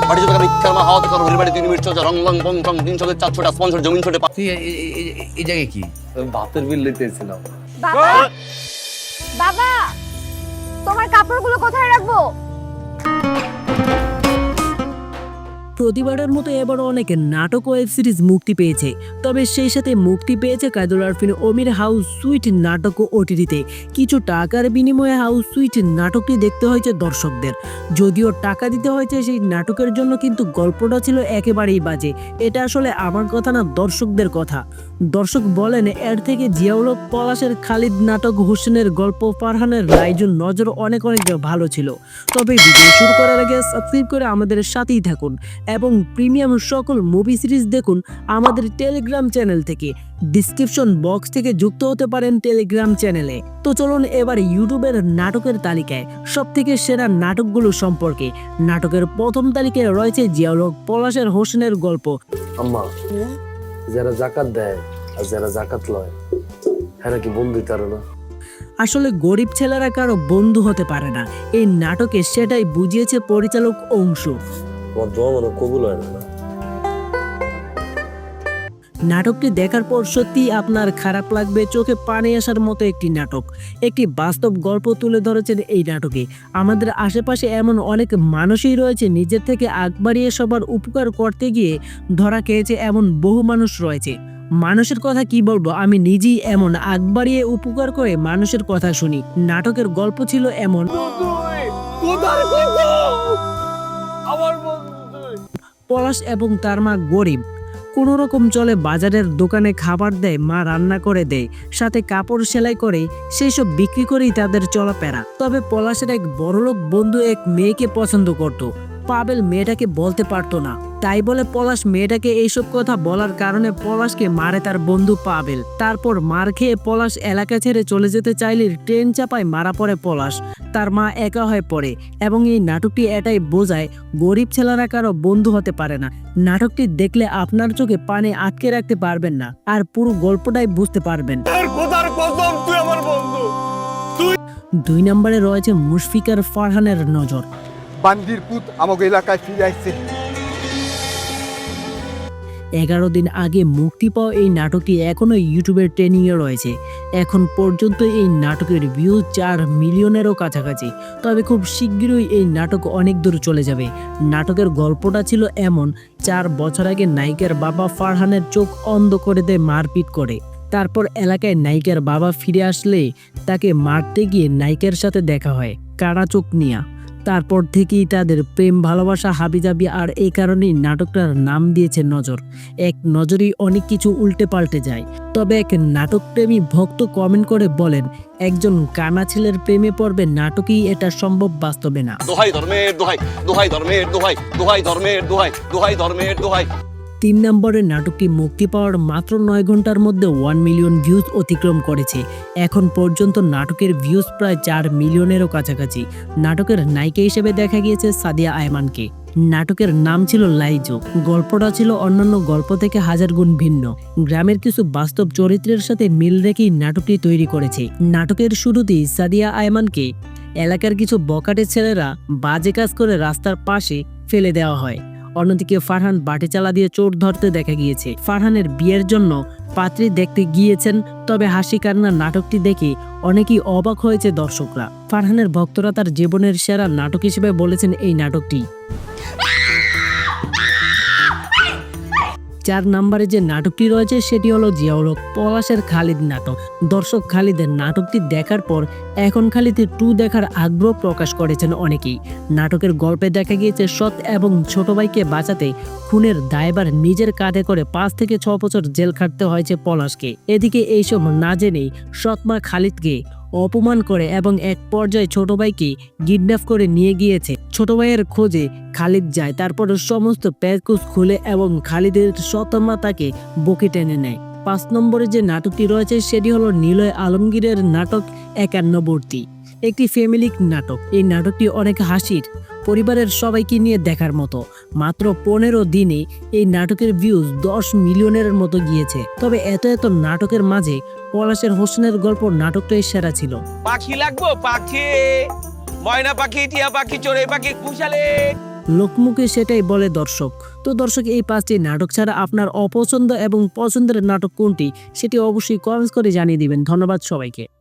বাড়ি যদি ভিক্ষার মা হাওয়াতে করো বাড়ি 3 মিনিট চলছে রং রং বং রং 300 400 স্পন্সর জমিন ছোটে তুই এই জায়গায় কি? ভাতের বিল লইতেছিলাম। বাবা বাবা তোমার কাপড়গুলো কোথায় রাখবো? প্রতিবারের মতো এবারও অনেক নাটক ওয়েব সিরিজ মুক্তি পেয়েছে, তবে সেই সাথে মুক্তি পেয়েছে কায়দুল আরফিন অমির হাউস সুইট নাটক ও ওটিটিতে। কিছু টাকার বিনিময়ে হাউস সুইট নাটকটি দেখতে হয়েছে দর্শকদের। যদিও টাকা দিতে হয়েছে সেই নাটকের জন্য, কিন্তু গল্পটা ছিল একেবারেই বাজে। এটা আসলে আমার কথা না, দর্শকদের কথা। দর্শক বলেন এর থেকে জিয়াউল হক পলাশের খালিদ নাটক, হোসেনের গল্প, ফারহানের রাইজুন নজর অনেক ভালো ছিল। তবে ভিডিও শুরু করার আগে সাবস্ক্রাইব করে আমাদের সাথেই থাকুন এবং প্রিমিয়াম সকল মুভি সিরিজ দেখুন আমাদের টেলিগ্রাম চ্যানেল থেকে। ডিসক্রিপশন বক্স থেকে যুক্ত হতে পারেন টেলিগ্রাম চ্যানেলে। তো চলুন এবার ইউটিউবের নাটকের তালিকায় সবথেকে সেরা নাটকগুলো সম্পর্কে। নাটকের প্রথম তালিকায় রয়েছে জিয়াউল হক পলাশের হোসেনের গল্প। আম্মা, যারা জাকাত দেয় আর যারা জাকাত লয় এরা কি বন্ধু তার না? আসলে গরিব ছেলেরা কারো বন্ধু হতে পারে না, এই নাটকে সেটাই বুঝিয়েছে পরিচালক অংশু। আমার দোয়া মনে কবুল হয় না। নাটকটি দেখার পর সত্যি আপনার খারাপ লাগবে, চোখে পানি আসার মতো একটি নাটক। একটি বাস্তব গল্প তুলে ধরেছেন এই নাটকে। আমাদের আশেপাশে এমন অনেক মানুষই রয়েছে নিজের থেকে আগ বাড়িয়ে সবার উপকার করতে গিয়ে ধরা খেয়েছে, এমন বহু মানুষ রয়েছে। মানুষের কথা কি বলবো, আমি নিজেই এমন আগ বাড়িয়ে উপকার করে মানুষের কথা শুনি। নাটকের গল্প ছিল এমন। পলাশ এবং তার মা গরিব, কোনো রকম চলে বাজারের দোকানে খাবার দেয়, মা রান্না করে দেয়, সাথে কাপড় সেলাই করে, সেই সব বিক্রি করেই তাদের চলাফেরা। তবে পলাশের এক বড়লোক বন্ধু এক মেয়েকে পছন্দ করত। পাবেল মেয়েটাকে বলতে পারতো না, তাই বলে পলাশ মেয়েটাকে এইসব কথা বলার কারণে পলাশকে মারে তার বন্ধু পাবেল। তারপর মার খেয়ে পলাশ এলাকা ছেড়ে চলে যেতে চাইলে ট্রেন চাপায় মারা পড়ে পলাশ। তার মা একা হয়ে পড়ে এবং এই নাটকটি এটাই বোঝায় গরিব ছেলেরা কারো বন্ধু হতে পারে না। নাটকটি দেখলে আপনার চোখে পানি আটকে রাখতে পারবেন না, আর পুরো গল্পটাই বুঝতে পারবেন। 2 নম্বরে রয়েছে মুশফিকার ফারহানের নজর। বান্দির পুত আমাকে এলাকায় ফিরে আসছে। 11 দিন আগে মুক্তি পাওয়া এই নাটকটি এখনো ইউটিউবের ট্রেনিংয়ে রয়েছে। এখন পর্যন্ত এই নাটকের ভিউ 4 মিলিয়নেরও কাছাকাছি। তবে খুব শীঘ্রই এই নাটক অনেক দূর চলে যাবে। নাটকের গল্পটা ছিল এমন, 4 বছর আগে নায়িকার বাবা ফারহানের চোখ অন্ধ করে দেয় মারপিট করে। তারপর এলাকায় নায়িকার বাবা ফিরে আসলে তাকে মারতে গিয়ে নায়িকার সাথে দেখা হয় কারা চোখ নিয়া। তারপর থেকেই তাদের প্রেম ভালোবাসা হাবিজাবি, আর এই কারণেই নাটকটার নাম দিয়েছে নজর। এক নজরেই অনেক কিছু উল্টে পাল্টে যায়। তবে এক নাটকপ্রেমী ভক্ত কমেন্ট করে বলেন, একজন কানা ছেলের প্রেমে পড়বে নাটকেই এটা সম্ভব, বাস্তবে না। দোহাই ধর্মের দোহাই, দোহাই ধর্মের দোহাই, দোহাই ধর্মের দোহাই, দোহাই ধর্মের দোহাই। 3 নম্বরের নাটকটি মুক্তি পাওয়ার মাত্র 9 ঘন্টার মধ্যে 1 মিলিয়ন ভিউজ অতিক্রম করেছে। এখন পর্যন্ত নাটকের ভিউজ প্রায় 4 মিলিয়নেরও কাছাকাছি। নাটকের নায়িকা হিসেবে দেখা গিয়েছে সাদিয়া আয়মানকে। নাটকের নাম ছিল লাইজু। গল্পটা ছিল অন্যান্য গল্প থেকে 1000 গুণ ভিন্ন। গ্রামের কিছু বাস্তব চরিত্রের সাথে মিল রেখেই নাটকটি তৈরি করেছে। নাটকের শুরুতেই সাদিয়া আয়মানকে এলাকার কিছু বকাটে ছেলেরা বাজে কাজ করে রাস্তার পাশে ফেলে দেওয়া হয়। অন্যদিকে ফারহান বাটি চালা দিয়ে চোর ধরতে দেখা গিয়েছে। ফারহানের বিয়ের জন্য পাত্রী দেখতে গিয়েছেন, তবে হাসি কান্না নাটকটি দেখে অনেকেই অবাক হয়েছে দর্শকরা। ফারহানের ভক্তরা তার জীবনের সেরা নাটক হিসেবে বলেছেন এই নাটকটি। 4 নম্বরে যে নাটকটি রয়েছে সেটি হলো জিয়াউল হক পলাশের খালিদ নাটক। দর্শক খালিদের নাটকটি দেখার পর এখন খালিদ 2 দেখার আগ্রহ প্রকাশ করেছেন অনেকেই। নাটকের গল্পে দেখা গিয়েছে সৎ এবং ছোট ভাইকে বাঁচাতে খুনের দায়ভার নিজের কাঁধে করে 5 থেকে 6 বছর জেল খাটতে হয়েছে পলাশকে। এদিকে এইসব না জেনেই সৎমা খালিদকে অপমান করে এবং এক পর্যায়ে ছোট ভাইকে কিডন্যাপ করে নিয়ে গিয়েছে। ছোট ভাইয়ের খোঁজে খালিদ যায়, তারপর সমস্ত প্যাচকুচ খুলে এবং খালিদের সৎমা তাকে বুকে টেনে নেয়। 5 নম্বরে যে নাটকটি রয়েছে সেটি হলো নিলয় আলমগীরের নাটক একান্নবর্তী। একটি ফ্যামিলি নাটক। এই নাটকটি অনেক হাসির, পরিবারের সবাইকে নিয়ে দেখার মতো। মাত্র 15 দিনে এই নাটকের ভিউজ 10 মিলিয়নের মতো গিয়েছে। তবে এত নাটকের মাঝে পলাশের হোসেনের গল্প নাটকটাই সেরা ছিল। পাখি লাগবো, পাখি ময়না পাখি, টিয়া পাখি, চড়ুই পাখি, কুশালে লোকমুখে সেটাই বলে দর্শক। তো দর্শক, এই 5টি নাটক ছাড়া আপনার অপছন্দ এবং পছন্দের নাটক কোনটি সেটি অবশ্যই কমেন্টস করে জানিয়ে দিবেন। ধন্যবাদ সবাইকে।